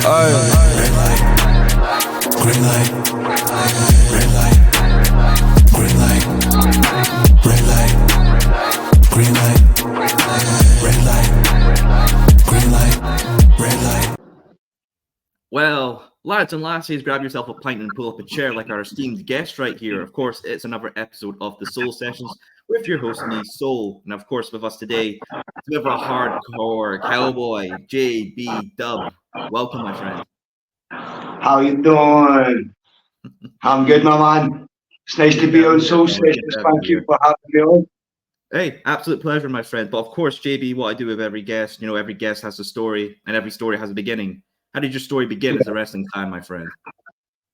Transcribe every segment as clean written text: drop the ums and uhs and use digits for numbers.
Red light, green light, red light, green light, red light, green light, red light, green light, red light. Well, lads and lassies, grab yourself a pint and pull up a chair like our esteemed guest right here. Of course, it's another episode of the Soul Sessions with your host, me, Soul. And of course, with us today, we have a hardcore cowboy, JBW. Welcome, my friend. How you doing? I'm good, my man. It's nice to be on Soul Sessions. Thank you for having me on. Hey, absolute pleasure, my friend. But of course, JB, what I do with every guest, every guest has a story, and every story has a beginning. How did your story begin as a wrestling fan, my friend?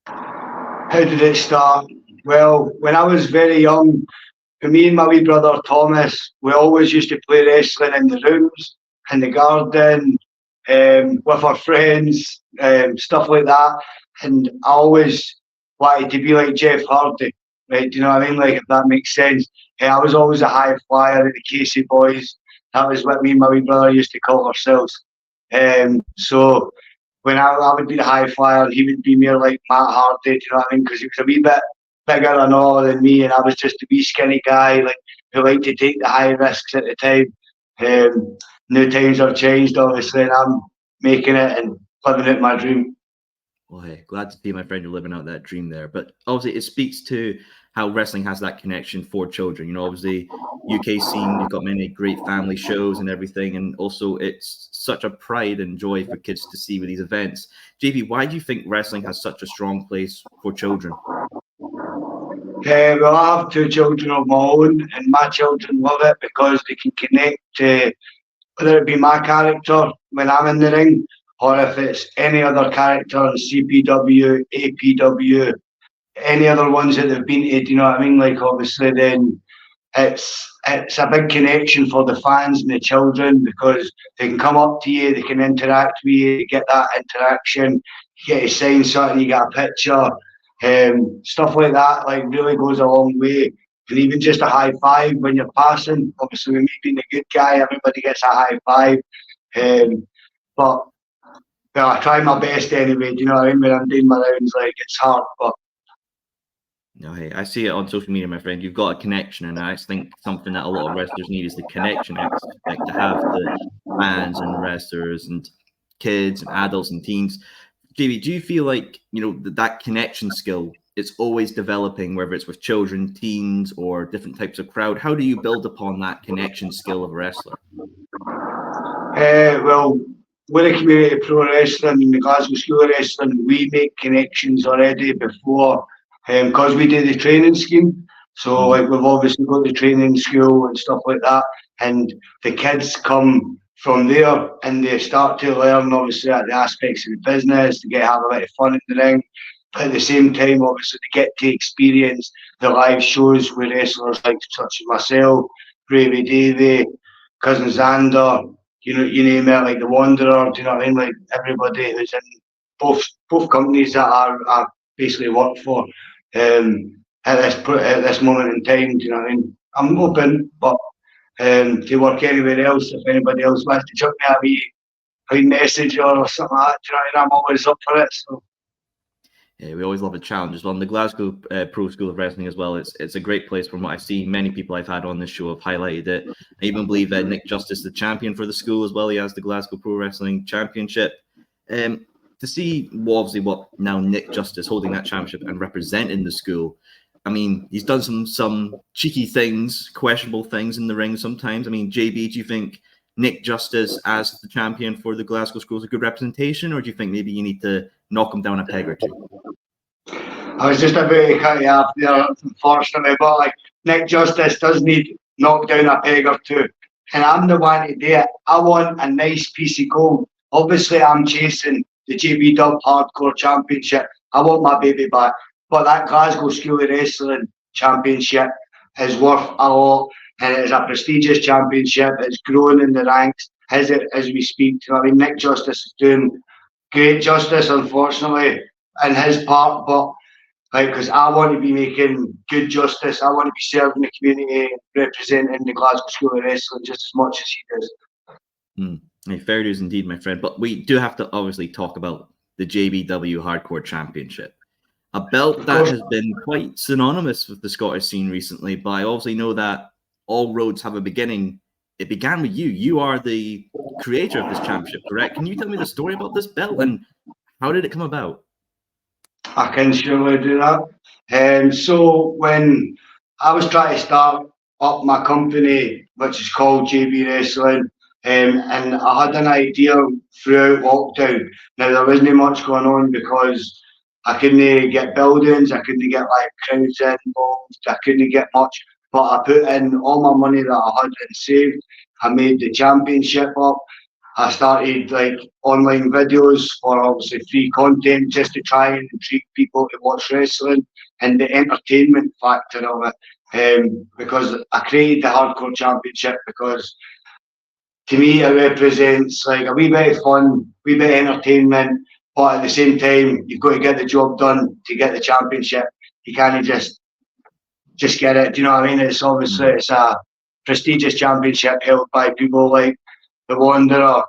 How did it start? Well, when I was very young, me and my wee brother Thomas, we always used to play wrestling in the rooms, in the garden, with our friends, stuff like that. And I always wanted to be like Jeff Hardy, right? Do you know what I mean? Like, if that makes sense. I was always a high flyer at the Casey Boys. That was what me and my wee brother used to call ourselves. So when I would be the high flyer, he would be more like Matt Hardy, do you know what I mean? Because he was a wee bit bigger and all than me, and I was just a wee skinny guy, like, who liked to take the high risks at the time. New times have changed, obviously, and I'm making it and living out my dream. Well, hey, glad to see, my friend, you're living out that dream there. But obviously, it speaks to how wrestling has that connection for children. Obviously, UK scene, you've got many great family shows and everything, and also it's such a pride and joy for kids to see with these events. JB, why do you think wrestling has such a strong place for children? Well, I have two children of my own, and my children love it because they can connect to, whether it be my character when I'm in the ring, or if it's any other character in CPW, APW, any other ones that they've been to, do you know what I mean? Like, obviously, then it's a big connection for the fans and the children because they can come up to you, they can interact with you, you get that interaction, you get to sign something, you get a picture, stuff like that, like, really goes a long way. And even just a high five when you're passing, obviously with me being a good guy, everybody gets a high five. But well, I try my best anyway, do you know what I mean? When I'm doing my rounds, like, it's hard, but no, hey, I see it on social media, my friend. You've got a connection, and I think something that a lot of wrestlers need is the connection aspect, to have the fans and wrestlers and kids and adults and teens. JB, do you feel like that connection skill is always developing, whether it's with children, teens, or different types of crowd? How do you build upon that connection skill of a wrestler? Well, with the community pro wrestling and the Glasgow School of Wrestling, we make connections already before, because we do the training scheme. So like, we've obviously got the training school and stuff like that, and the kids come from there and they start to learn, obviously, the aspects of the business, to have a bit of fun in the ring. But at the same time, obviously, to get to experience the live shows with wrestlers like such as myself, Ravie-Davie, Cousin Xander, you name it, like the Wanderer, do you know what I mean? Like, everybody who's in both companies that I basically work for at this moment in time, do you know what I mean? I'm open, but to work anywhere else, if anybody else wants to chuck me a wee message or something like that, do you know what I mean? I'm always up for it. So. Yeah, we always love a challenge as well. And the Glasgow Pro School of Wrestling as well, it's a great place. From what I see, many people I've had on this show have highlighted it. I even believe that Nick Justice, the champion for the school as well, he has the Glasgow Pro Wrestling Championship. To see obviously what now Nick Justice holding that championship and representing the school, I mean, he's done some cheeky things, questionable things in the ring sometimes. I mean, JB, do you think Nick Justice as the champion for the Glasgow School is a good representation, or do you think maybe you need to knock him down a peg or two? I was just about to cut you off there, unfortunately, but like, Nick Justice does need knocked down a peg or two, and I'm the one to do it. I want a nice piece of gold. Obviously, I'm chasing the JBW Hardcore Championship. I want my baby back, but that Glasgow School of Wrestling Championship is worth a lot, and it is a prestigious championship. It's growing in the ranks as we speak. You know what I mean? Nick Justice is doing great justice, unfortunately, in his part, but like, because I want to be making good justice, I want to be serving the community, representing the Glasgow School of Wrestling just as much as he does. Fair dues indeed, my friend. But we do have to obviously talk about the JBW Hardcore Championship. A belt that has been quite synonymous with the Scottish scene recently, but I also know that all roads have a beginning. It began with you. You are the creator of this championship, correct? Can you tell me the story about this belt and how did it come about? I can surely do that. So when I was trying to start up my company, which is called JB Wrestling, and I had an idea throughout lockdown. Now there wasn't much going on because I couldn't get buildings, I couldn't get like crowds involved, I couldn't get much. But I put in all my money that I had and saved. I made the championship up. I started like online videos for obviously free content just to try and intrigue people to watch wrestling and the entertainment factor of it. Because I created the Hardcore Championship because to me it represents like a wee bit of fun, wee bit of entertainment, but at the same time you've got to get the job done to get the championship. You can't just get it. Do you know what I mean? It's obviously it's a prestigious championship held by people like the Wanderer,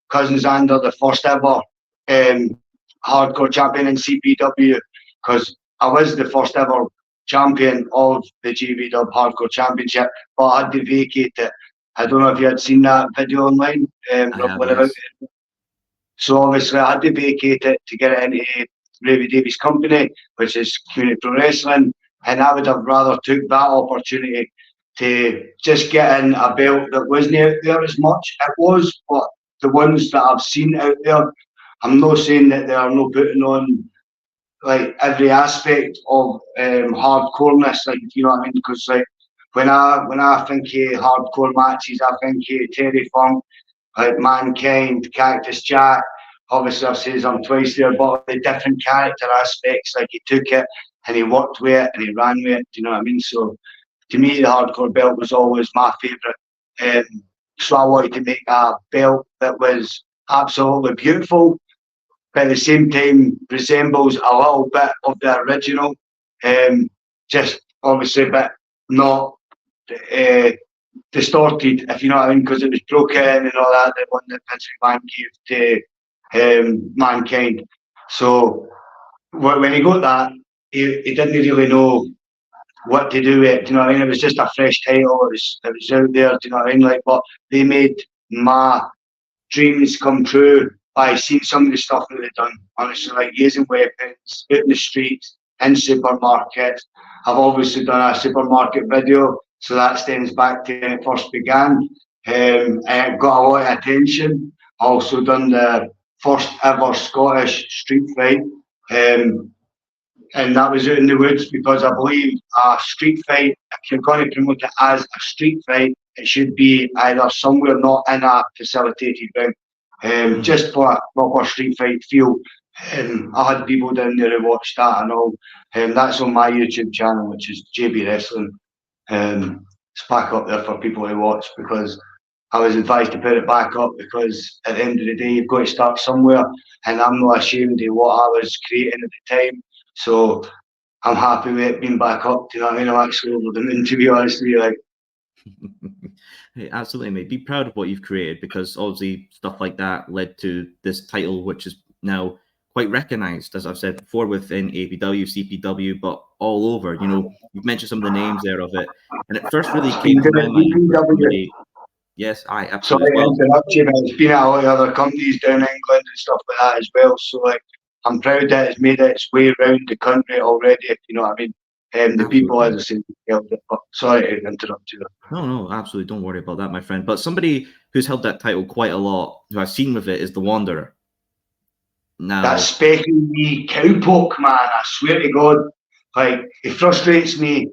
Cousins Ander, the first ever hardcore champion in CPW, because I was the first ever champion of the JBW Hardcore Championship, but I had to vacate it. I don't know if you had seen that video online. Yes. So obviously I had to vacate it to get it into Ravie-Davie's company, which is Community Pro Wrestling, and I would have rather took that opportunity to just get in a belt that wasn't out there as much. It was, but the ones that I've seen out there, I'm not saying that they are not putting on like every aspect of hardcoreness, like you know what I mean? Because like when I think of hardcore matches, I think of Terry Funk, like Mankind, Cactus Jack. Obviously, I've said I'm twice there, but the different character aspects, like he took it and he worked with it and he ran with it. Do you know what I mean? So to me, the hardcore belt was always my favourite. So I wanted to make a belt that was absolutely beautiful, but at the same time resembles a little bit of the original. Just obviously, but not distorted, if you know what I mean, because it was broken and all that. The one that Vince McMahon gave to Mankind. So when he got that, he didn't really know what to do with it. Do you know what I mean? It was just a fresh title. It was out there. Do you know what I mean? Like, but they made my dreams come true by seeing some of the stuff that they've done. Honestly, like using weapons out in the streets, in supermarkets. I've obviously done a supermarket video, so that stems back to when it first began. And it got a lot of attention. Also done the first ever Scottish street fight. And that was out in the woods because I believe a street fight, if you're going to promote it as a street fight, it should be either somewhere not in a facilitated ring, just for a proper street fight feel. I had people down there who watched that and all. That's on my YouTube channel, which is JB Wrestling. It's back up there for people to watch because I was advised to put it back up because at the end of the day, you've got to start somewhere, and I'm not ashamed of what I was creating at the time. So I'm happy with it being back up. Do you know what I mean? I'm actually over the moon, to be honest with you. Like, hey, absolutely, mate. Be proud of what you've created because obviously stuff like that led to this title, which is now quite recognized, as I've said before, within ABW, CPW, but all over. You know, you've mentioned some of the names there of it, and it first really came to my mind with somebody. Yes, I absolutely. Sorry to interrupt you, but it's been at a lot of other companies down in England and stuff like that as well. So like, I'm proud that it's made its way around the country already, if you know what I mean. The people, as I said, helped it. But sorry to interrupt you. No, absolutely. Don't worry about that, my friend. But somebody who's held that title quite a lot, who I've seen with it, is the Wanderer. Now, that specky wee cowpoke, man, I swear to God, like, it frustrates me.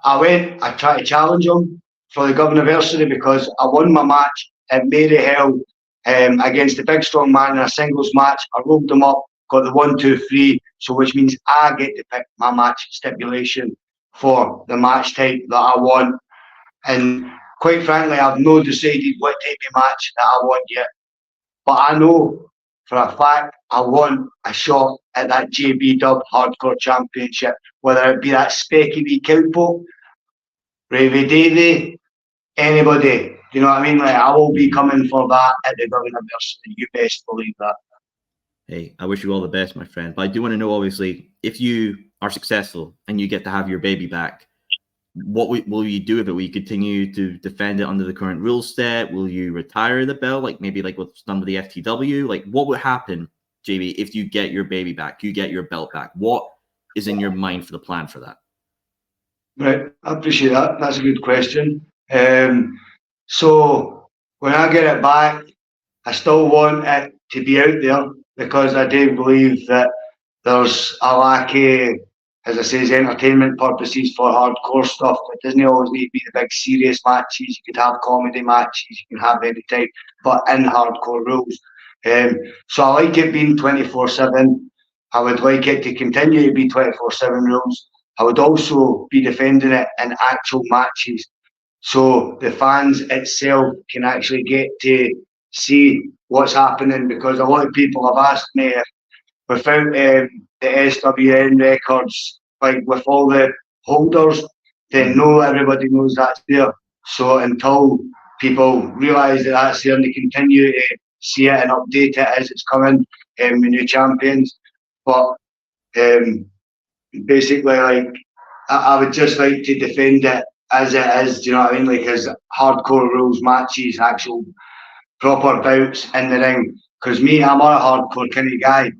I tried to challenge him for the governorversary because I won my match at Maryhill against the big strong man in a singles match. I rolled him up, got the 1, 2, 3, so which means I get to pick my match stipulation for the match type that I want. And quite frankly, I've not decided what type of match that I want yet. But I know for a fact I want a shot at that JBW Hardcore Championship, whether it be that specky wee cowpoke, Ravie-Davie, anybody. Do you know what I mean? Like, I will be coming for that at the governorversary. You best believe that. Hey, I wish you all the best, my friend. But I do want to know, obviously, if you are successful and you get to have your baby back, what will you do with it? Will you continue to defend it under the current rule set? Will you retire the belt, like maybe like what's done with the FTW? Like, what would happen, JB, if you get your baby back, you get your belt back? What is in your mind for the plan for that? Right, I appreciate that. That's a good question. So when I get it back, I still want it to be out there because I do believe that there's a lack of, as I say, entertainment purposes for hardcore stuff. It doesn't always need to be the big serious matches. You could have comedy matches, you can have any type, but in hardcore rules. So I like it being 24/7. I would like it to continue to be 24/7 rules. I would also be defending it in actual matches, so the fans itself can actually get to see what's happening. Because a lot of people have asked me if without the SWN records, like with all the holders, then no, everybody knows that's there. So until people realise that that's there and they continue to see it and update it as it's coming with new champions. But basically, like, I would just like to defend it as it is, do you know what I mean? Like, as hardcore rules matches, actual proper bouts in the ring. Because me, I'm not a hardcore kind of guy.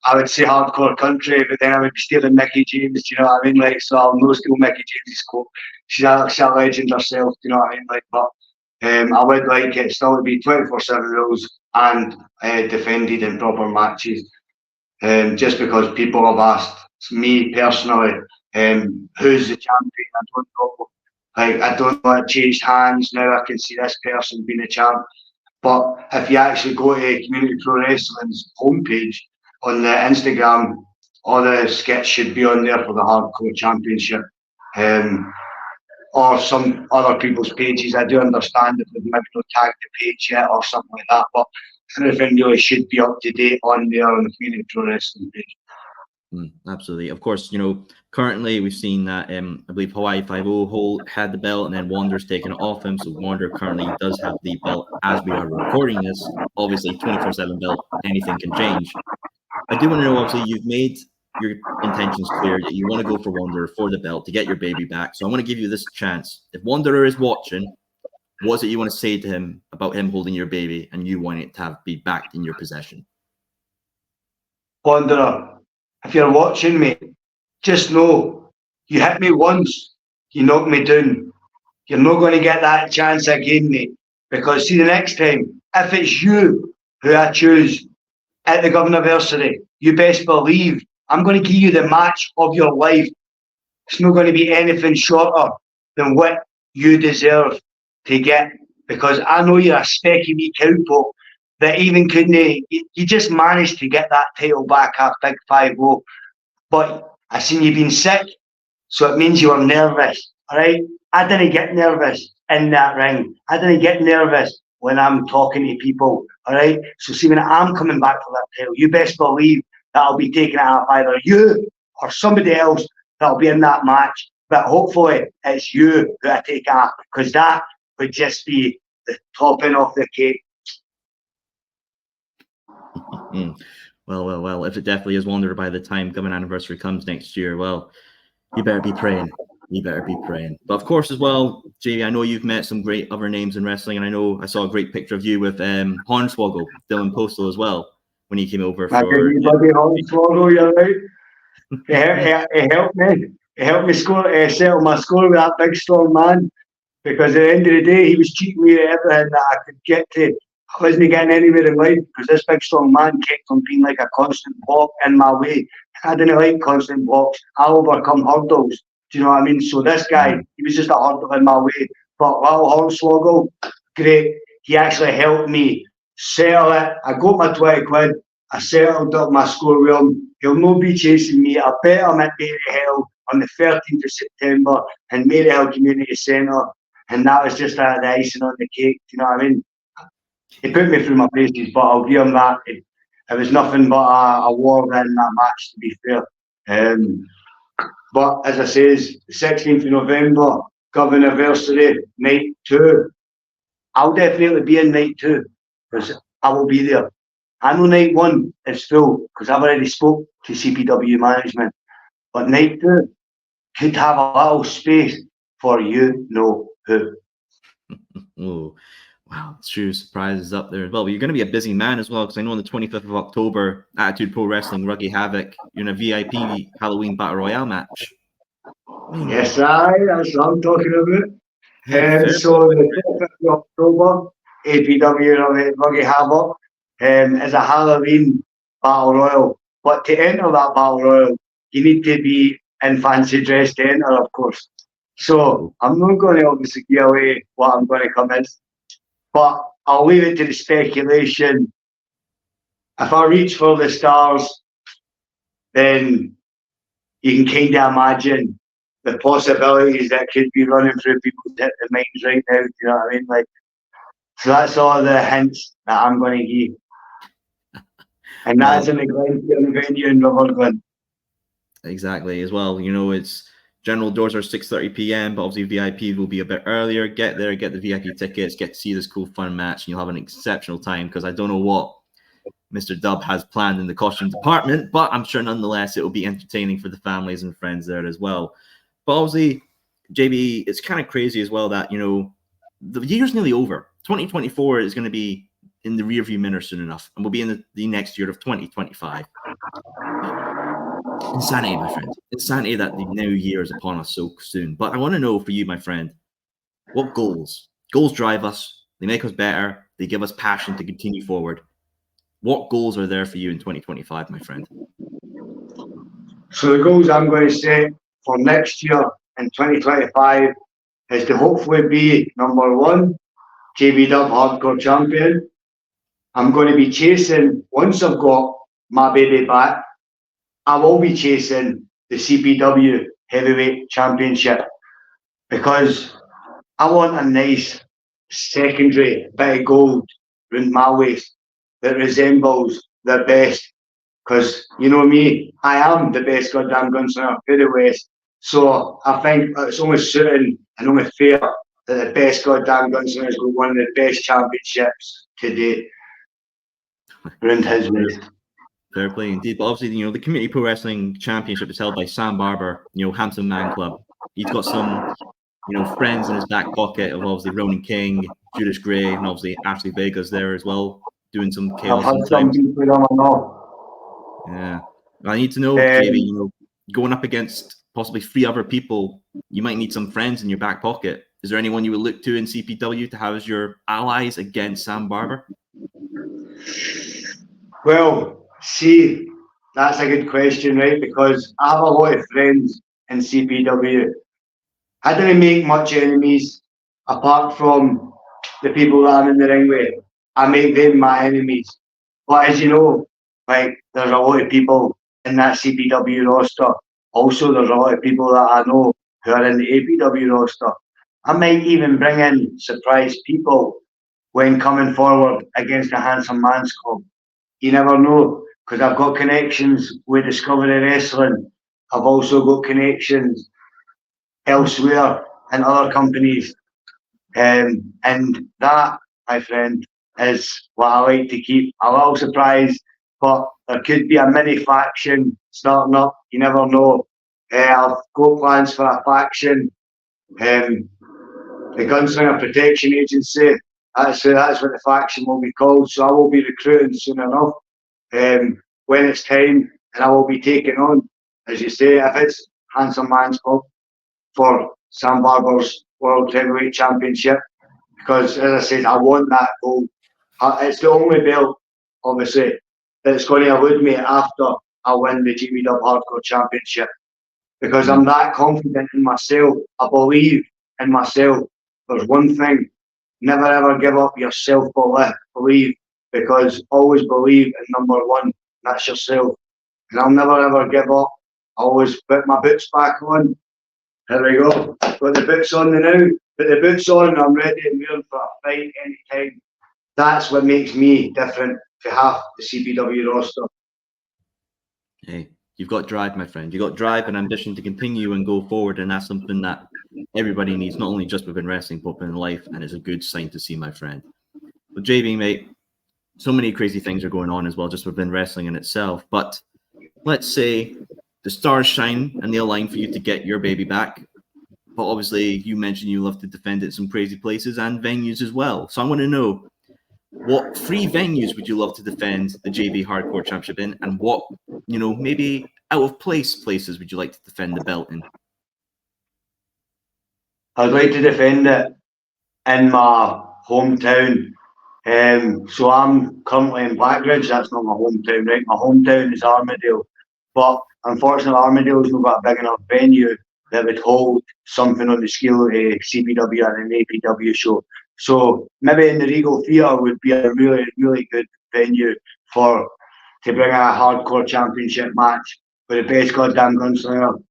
I would say hardcore country, but then I would be stealing Mickey James, do you know what I mean? Like, so I'll no steal Mickey James's quote. She's a legend herself, do you know what I mean? Like, but I would like it still to be 24/7 rules and defended in proper matches. Just because people have asked me personally, who's the champion? I don't know. Like, I don't know. It changed hands now. I can see this person being a champ. But if you actually go to Community Pro Wrestling's homepage on the Instagram, all the skits should be on there for the Hardcore Championship. Or some other people's pages. I do understand if they've maybe not tagged the page yet or something like that, but everything really should be up to date on there on the Community Pro Wrestling page. Absolutely. Of course, you know, currently we've seen that I believe Hawaii 5-0 had the belt and then Wander's taken it off him. So Wander currently does have the belt as we are recording this. Obviously, 24/7 belt, anything can change. I do want to know, obviously, you've made your intentions clear that you want to go for Wanderer for the belt to get your baby back. So I want to give you this chance. If Wanderer is watching, what's it you want to say to him about him holding your baby and you wanting it to be back in your possession? Wanderer, if you're watching me, just know you hit me once, you knocked me down. You're not going to get that chance again, mate. Because see, the next time, if it's you who I choose at the Governorversary, you best believe I'm going to give you the match of your life. It's not going to be anything shorter than what you deserve to get. Because I know you're a specky wee cowpoke that even couldn't, you just managed to get that title back after Big 5-0. But I seen you being sick, so it means you were nervous, all right? I didn't get nervous in that ring. I didn't get nervous when I'm talking to people, all right? So see, when I'm coming back for that title, you best believe that I'll be taking it off either you or somebody else that'll be in that match. But hopefully it's you who I take off, because that would just be the topping of the cake. Well, if it definitely is Wanderer by the time Government Anniversary comes next year, well, you better be praying. You better be praying. But of course, as well, JB, I know you've met some great other names in wrestling, and I know I saw a great picture of you with Hornswoggle, Dylan Postal as well, when he came over for... Bloody Hornswoggle, you're right. He helped me. He helped me settle my score with that big strong man, because at the end of the day, he was cheating me at everything that I could get to. I wasn't getting anywhere in life because this big strong man kept on being like a constant block in my way. I didn't like constant blocks. I overcome hurdles. Do you know what I mean? So this guy, he was just a hurdle in my way. But little Hornswoggle, great. He actually helped me settle it. I got my 20 quid. I settled up my score with him. He'll not be chasing me. I bet him at Maryhill on the 13th of September in Maryhill Community Centre. And that was just the icing on the cake. Do you know what I mean? He put me through my paces, but I'll give him that. It was nothing but a war in that match, to be fair. But as I says, the 16th of November, Governorversary, night 2. I'll definitely be in night 2 because I will be there. I know night 1 is full because I've already spoke to CPW management, but night 2 could have a little space for you know who. Oh, wow, true surprises up there as well. But you're going to be a busy man as well, because I know on the 25th of October, Attitude Pro Wrestling, Ravie-Davie, you're in a VIP Halloween Battle Royale match. Yes, that's what I'm talking about. Hey, fair So the 25th of October, APW Ruggy Havoc is a Halloween Battle Royal. But to enter that Battle Royal, you need to be in fancy dress to enter, of course. So I'm not going to obviously give away what I'm going to come in, but I'll leave it to the speculation. If I reach for the stars, then you can kind of imagine the possibilities that could be running through people's minds right now. Do you know what I mean? Like, so that's all the hints that I'm going to give, and that's in the Glenfield venue in Rutherglen. Exactly, as well. You know, it's general doors are 6:30 p.m., but obviously VIP will be a bit earlier. Get there, get the VIP tickets, get to see this cool, fun match, and you'll have an exceptional time, because I don't know what Mr. Dub has planned in the costume department, but I'm sure nonetheless it will be entertaining for the families and friends there as well. But obviously, JB, it's kind of crazy as well that, you know, the year's nearly over. 2024 is going to be in the rearview mirror soon enough, and we'll be in the next year of 2025. Insanity, my friend. Insanity that the new year is upon us so soon. But I want to know for you, my friend, what goals? Goals drive us. They make us better. They give us passion to continue forward. What goals are there for you in 2025, my friend? So the goals I'm going to set for next year in 2025 is to hopefully be number 1, JBW Hardcore champion. I'm going to be chasing, once I've got my baby back, I will be chasing the CPW Heavyweight Championship, because I want a nice secondary bit of gold round my waist that resembles the best. Because you know me, I am the best goddamn gunslinger for the West. So I think it's only suiting and only fair that the best goddamn gunslinger has got one of the best championships to date around his waist. Fair play indeed. But obviously, you know, the Community Pro Wrestling Championship is held by Sam Barber, you know, Hampton Man Club. He's got some, you know, friends in his back pocket of obviously Ronan King, Judas Gray, and obviously Ashley Vega's there as well, doing some chaos I've had some sometimes. people on and off. Yeah. I need to know, JB, you know, going up against possibly 3 other people, you might need some friends in your back pocket. Is there anyone you would look to in CPW to have as your allies against Sam Barber? Well, see, that's a good question, right? Because I have a lot of friends in CPW. I didn't make much enemies apart from the people that I'm in the ring with. I make them my enemies. But as you know, like, there's a lot of people in that CPW roster. Also, there's a lot of people that I know who are in the APW roster. I might even bring in surprise people when coming forward against the Handsome Man's Club. You never know, because I've got connections with Discovery Wrestling. I've also got connections elsewhere in other companies. And that, my friend, is what I like to keep a little surprise. But there could be a mini faction starting up. You never know. I've got plans for a faction. The Gunslinger Protection Agency. That's what the faction will be called. So I will be recruiting soon enough. When it's time, and I will be taking on, as you say, if it's Handsome Man's Club for Sam Barber's World Heavyweight Championship, because as I said, I want that gold. It's the only belt, obviously, that's going to elude me after I win the JBW Hardcore Championship, because I'm that confident in myself. I believe in myself. There's one thing: never ever give up your self-belief, because always believe in number 1. That's yourself, and I'll never ever give up. I always put my boots back on. Here we go. Got the boots on now. Put the boots on and I'm ready and willing for a fight anytime. That's what makes me different to half the CPW roster. Hey, you've got drive, my friend. You've got drive and ambition to continue and go forward, and that's something that everybody needs, not only just within wrestling, but in life, and it's a good sign to see, my friend. But JB, mate, so many crazy things are going on as well, just within wrestling in itself. But let's say the stars shine and they align for you to get your baby back. But obviously, you mentioned you love to defend it in some crazy places and venues as well. So I want to know, what 3 venues would you love to defend the JB Hardcore Championship in, and what, maybe out of place places would you like to defend the belt in? I'd like to defend it in my hometown. So I'm currently in Blackridge. That's not my hometown, right? My hometown is Armadale. But unfortunately, Armadale's not got a big enough venue that would hold something on the scale of a CBW and an APW show. So maybe in the Regal Theatre would be a really, really good venue to bring a hardcore championship match with the best goddamn gunslinger,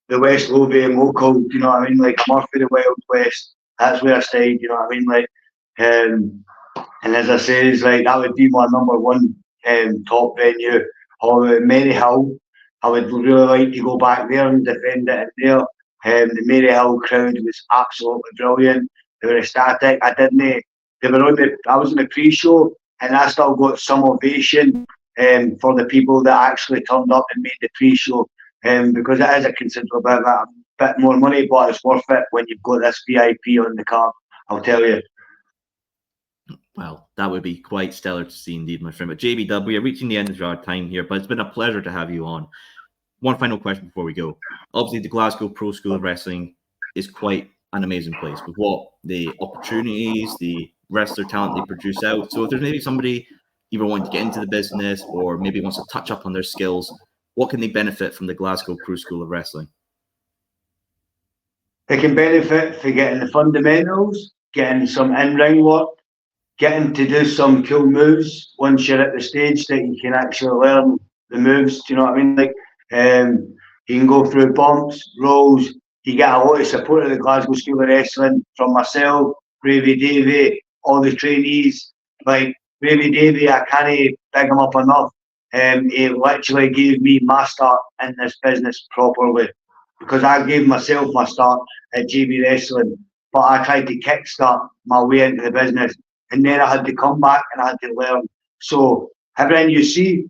the West Lothian local, you know what I mean? Like Murphy, the Wild West, that's where I stayed, you know what I mean? Like, and as I say, like, that would be my number one top venue. Or Maryhill, I would really like to go back there and defend it in there. The Maryhill crowd was absolutely brilliant. They were ecstatic. I was in the pre-show and I still got some ovation for the people that actually turned up and made the pre-show. Because it is a considerable bit more money, but it's worth it when you've got this VIP on the card, I'll tell you. Well, that would be quite stellar to see indeed, my friend. But JBW, we're reaching the end of our time here, but it's been a pleasure to have you on. One final question before we go. Obviously, the Glasgow Pro School of Wrestling is quite an amazing place with what the opportunities, the wrestler talent they produce out. So if there's maybe somebody either wanting to get into the business or maybe wants to touch up on their skills, what can they benefit from the Glasgow Pro School of Wrestling? They can benefit for getting the fundamentals, getting some in-ring work, getting to do some cool moves once you're at the stage that you can actually learn the moves. Do you know what I mean? Like, you can go through bumps, rolls. You get a lot of support of the Glasgow School of Wrestling from myself, Ravie-Davie, all the trainees. Like Ravie-Davie, I can't big him up enough. He literally gave me my start in this business properly, because I gave myself my start at JB Wrestling, but I tried to kickstart my way into the business, and then I had to come back and I had to learn. So everything you see,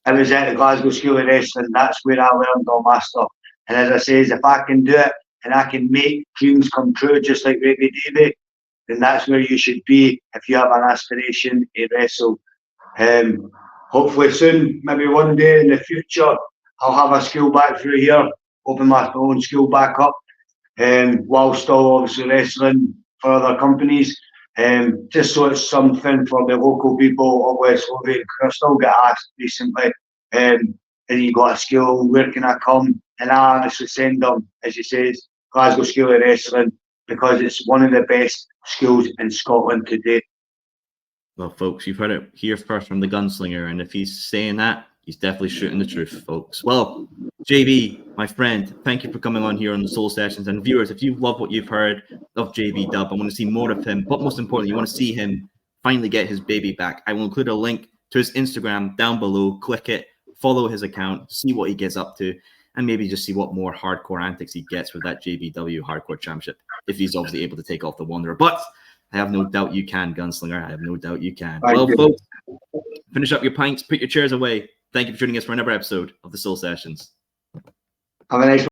I was at the Glasgow School of Wrestling. That's where I learned all my stuff. And as I say, if I can do it and I can make dreams come true, just like Ravie-Davie, then that's where you should be if you have an aspiration to wrestle. Hopefully soon, maybe one day in the future, I'll have a school back through here, open my own school back up, while still obviously wrestling for other companies. Just so it's something for the local people of West Lothian. I still get asked recently, have you got a school, where can I come? And I honestly send them, as you say, Glasgow School of Wrestling, because it's one of the best schools in Scotland today. Well, folks, you've heard it here first from the gunslinger, and if he's saying that, he's definitely shooting the truth, folks. Well, JB, my friend, thank you for coming on here on the Soul Sessions. And viewers, if you love what you've heard of JB Dub, I want to see more of him. But most importantly, you want to see him finally get his baby back. I will include a link to his Instagram down below. Click it, follow his account, see what he gets up to, and maybe just see what more hardcore antics he gets with that JBW Hardcore Championship, if he's obviously able to take off the Wanderer. But I have no doubt you can, Gunslinger. I have no doubt you can. Well, folks, finish up your pints, put your chairs away. Thank you for joining us for another episode of the Soul Sessions. Have a nice